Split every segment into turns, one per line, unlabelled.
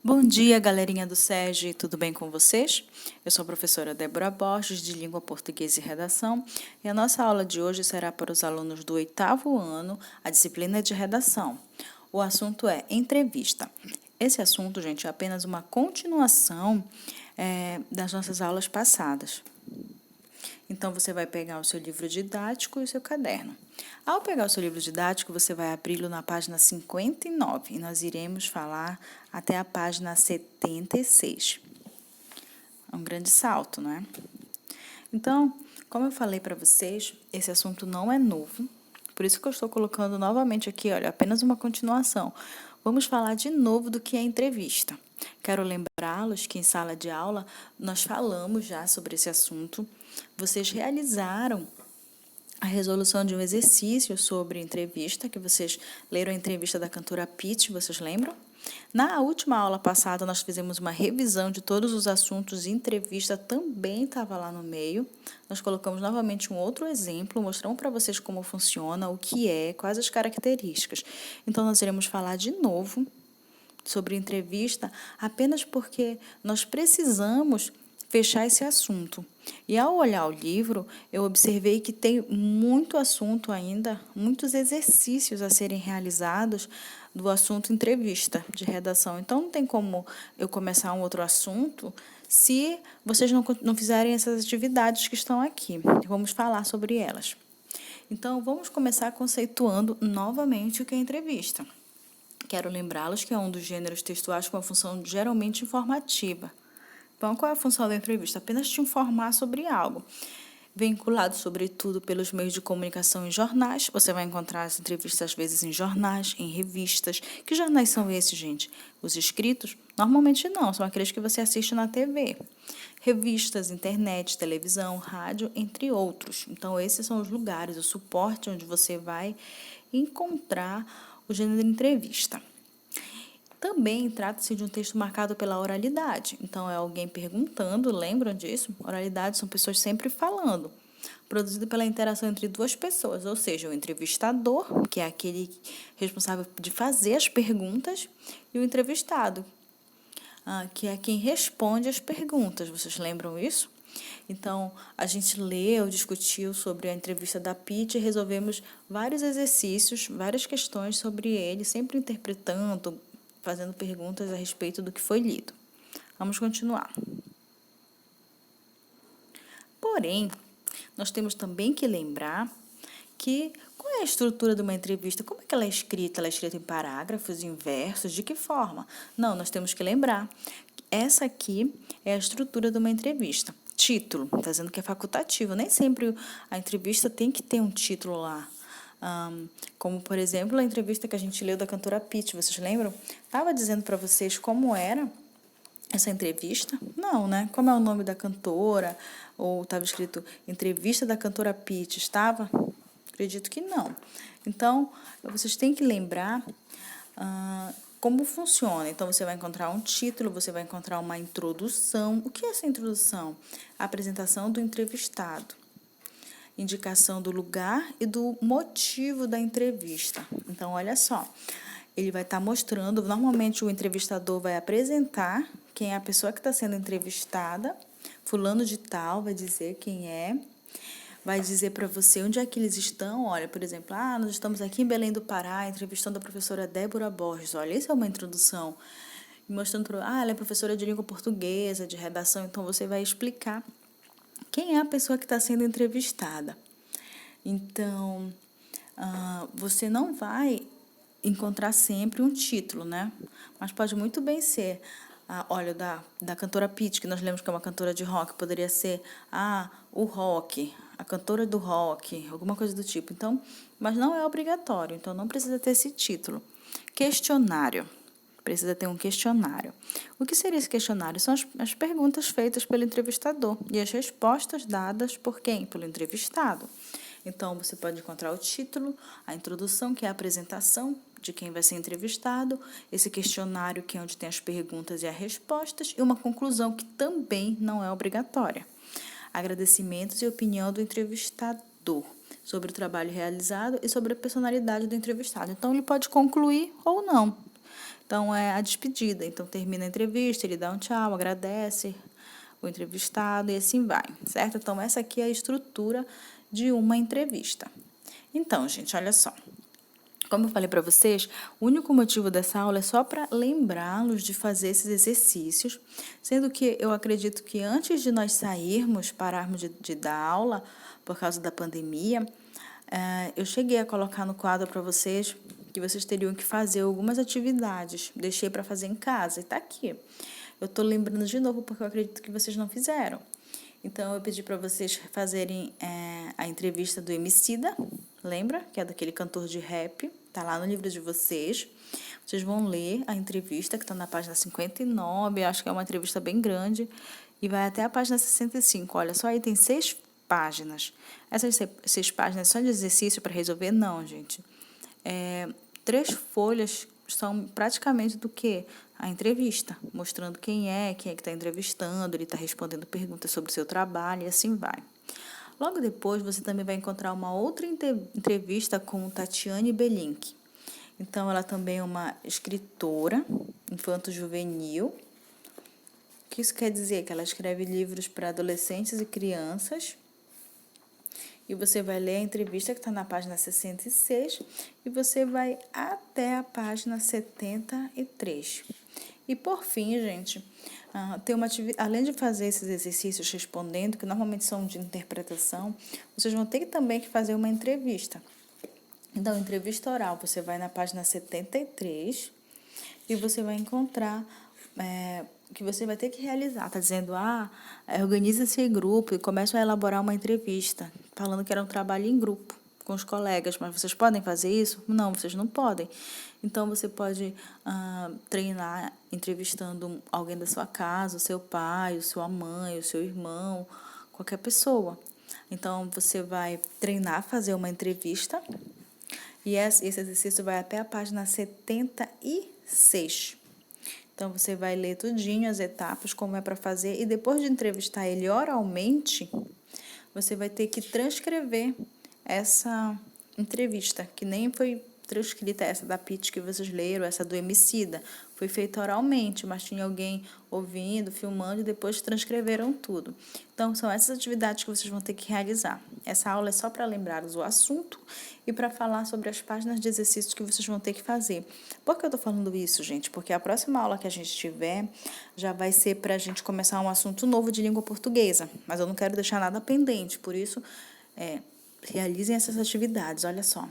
Bom dia, galerinha do SEGI, tudo bem com vocês? Eu sou a professora Débora Borges, de Língua Portuguesa e Redação, e a nossa aula de hoje será para os alunos do 8º ano, a disciplina de redação. O assunto é entrevista. Esse assunto, gente, é apenas uma continuação das nossas aulas passadas. Então, você vai pegar o seu livro didático e o seu caderno. Ao pegar o seu livro didático, você vai abri-lo na página 59 e nós iremos falar até a página 76. É um grande salto, não é? Então, como eu falei para vocês, esse assunto não é novo, por isso que eu estou colocando novamente aqui, olha, apenas uma continuação. Vamos falar de novo do que é entrevista. Quero lembrá-los que em sala de aula nós falamos já sobre esse assunto. Vocês realizaram a resolução de um exercício sobre entrevista, que vocês leram a entrevista da cantora Pitty, vocês lembram? Na última aula passada, nós fizemos uma revisão de todos os assuntos e entrevista também estava lá no meio. Nós colocamos novamente um outro exemplo, mostramos para vocês como funciona, o que é, quais as características. Então, nós iremos falar de novo sobre entrevista apenas porque nós precisamos fechar esse assunto. E ao olhar o livro, eu observei que tem muito assunto ainda, muitos exercícios a serem realizados do assunto entrevista de redação. Então, não tem como eu começar um outro assunto se vocês não fizerem essas atividades que estão aqui. Vamos falar sobre elas. Então, vamos começar conceituando novamente o que é entrevista. Quero lembrá-los que é um dos gêneros textuais com uma função geralmente informativa. Então, qual é a função da entrevista? Apenas te informar sobre algo. Vinculado, sobretudo, pelos meios de comunicação em jornais. Você vai encontrar as entrevistas, às vezes, em jornais, em revistas. Que jornais são esses, gente? Os escritos? Normalmente não, são aqueles que você assiste na TV. Revistas, internet, televisão, rádio, entre outros. Então, esses são os lugares, o suporte onde você vai encontrar o gênero de entrevista. Também trata-se de um texto marcado pela oralidade. Então, é alguém perguntando, lembram disso? Oralidade são pessoas sempre falando. Produzido pela interação entre duas pessoas, ou seja, o entrevistador, que é aquele responsável de fazer as perguntas, e o entrevistado, que é quem responde as perguntas. Vocês lembram isso? Então, a gente leu, discutiu sobre a entrevista da Pitty e resolvemos vários exercícios, várias questões sobre ele, sempre interpretando, fazendo perguntas a respeito do que foi lido. Vamos continuar. Porém, nós temos também que lembrar que qual é a estrutura de uma entrevista? Como é que ela é escrita? Ela é escrita em parágrafos, em versos? De que forma? Não, nós temos que lembrar. Essa aqui é a estrutura de uma entrevista. Título, está dizendo que é facultativo. Nem sempre a entrevista tem que ter um título lá. Como, por exemplo, a entrevista que a gente leu da cantora Pitty, vocês lembram? Estava dizendo para vocês como era essa entrevista? Não, né? Como é o nome da cantora? Ou estava escrito entrevista da cantora Pitty? Estava? Acredito que não. Então, vocês têm que lembrar como funciona. Então, você vai encontrar um título, você vai encontrar uma introdução. O que é essa introdução? A apresentação do entrevistado. Indicação do lugar e do motivo da entrevista. Então, olha só, ele vai estar mostrando, normalmente o entrevistador vai apresentar quem é a pessoa que está sendo entrevistada, fulano de tal, vai dizer quem é, vai dizer para você onde é que eles estão, olha, por exemplo, nós estamos aqui em Belém do Pará, entrevistando a professora Débora Borges, olha, isso é uma introdução, mostrando, ela é professora de língua portuguesa, de redação, então você vai explicar quem é a pessoa que está sendo entrevistada. Então, você não vai encontrar sempre um título, né? Mas pode muito bem ser, olha, da cantora Pitty, que nós lemos que é uma cantora de rock, poderia ser, o rock, a cantora do rock, alguma coisa do tipo. Então, mas não é obrigatório, então não precisa ter esse título. Questionário. Precisa ter um questionário. O que seria esse questionário? São as perguntas feitas pelo entrevistador e as respostas dadas por quem? Pelo entrevistado. Então, você pode encontrar o título, a introdução, que é a apresentação de quem vai ser entrevistado, esse questionário, que é onde tem as perguntas e as respostas, e uma conclusão, que também não é obrigatória. Agradecimentos e opinião do entrevistador sobre o trabalho realizado e sobre a personalidade do entrevistado. Então, ele pode concluir ou não. Então, é a despedida. Então, termina a entrevista, ele dá um tchau, agradece o entrevistado e assim vai, certo? Então, essa aqui é a estrutura de uma entrevista. Então, gente, olha só. Como eu falei para vocês, o único motivo dessa aula é só para lembrá-los de fazer esses exercícios, sendo que eu acredito que antes de nós sairmos, pararmos de dar aula, por causa da pandemia, eu cheguei a colocar no quadro para vocês que vocês teriam que fazer algumas atividades. Deixei para fazer em casa e está aqui. Eu estou lembrando de novo porque eu acredito que vocês não fizeram. Então, eu pedi para vocês fazerem a entrevista do Emicida, lembra? Que é daquele cantor de rap, tá lá no livro de vocês. Vocês vão ler a entrevista, que está na página 59, acho que é uma entrevista bem grande, e vai até a página 65. Olha, só aí tem 6 páginas. Essas 6 páginas só de exercício para resolver? Não, gente. 3 folhas são praticamente do que? A entrevista, mostrando quem é que está entrevistando, ele está respondendo perguntas sobre o seu trabalho e assim vai. Logo depois, você também vai encontrar uma outra entrevista com Tatiane Belink. Então, ela também é uma escritora infanto-juvenil. O que isso quer dizer? Que ela escreve livros para adolescentes e crianças. E você vai ler a entrevista que está na página 66 e você vai até a página 73. E por fim, gente, além de fazer esses exercícios respondendo, que normalmente são de interpretação, vocês vão ter também que fazer uma entrevista. Então, entrevista oral, você vai na página 73 e você vai encontrar que você vai ter que realizar. Está dizendo, organiza-se em grupo e começa a elaborar uma entrevista, falando que era um trabalho em grupo com os colegas, mas vocês podem fazer isso? Não, vocês não podem. Então, você pode treinar entrevistando alguém da sua casa, o seu pai, a sua mãe, o seu irmão, qualquer pessoa. Então, você vai treinar, fazer uma entrevista, e esse exercício vai até a página 76. Então, você vai ler tudinho as etapas, como é para fazer, e depois de entrevistar ele oralmente, você vai ter que transcrever essa entrevista, que nem foi transcrita essa da Pitty que vocês leram, essa do Emicida. Foi feita oralmente, mas tinha alguém ouvindo, filmando e depois transcreveram tudo. Então, são essas atividades que vocês vão ter que realizar. Essa aula é só para lembrá-los o assunto e para falar sobre as páginas de exercícios que vocês vão ter que fazer. Por que eu estou falando isso, gente? Porque a próxima aula que a gente tiver já vai ser para a gente começar um assunto novo de língua portuguesa, mas eu não quero deixar nada pendente, por isso, realizem essas atividades, olha só.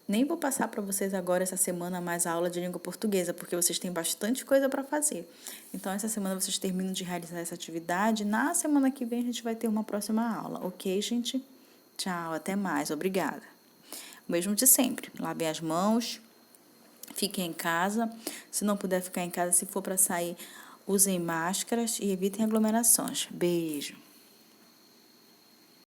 Nem vou passar para vocês agora essa semana mais a aula de língua portuguesa, porque vocês têm bastante coisa para fazer. Então, essa semana vocês terminam de realizar essa atividade. Na semana que vem a gente vai ter uma próxima aula, ok, gente? Tchau, até mais, obrigada. O mesmo de sempre, lavem as mãos, fiquem em casa. Se não puder ficar em casa, se for para sair, usem máscaras e evitem aglomerações. Beijo.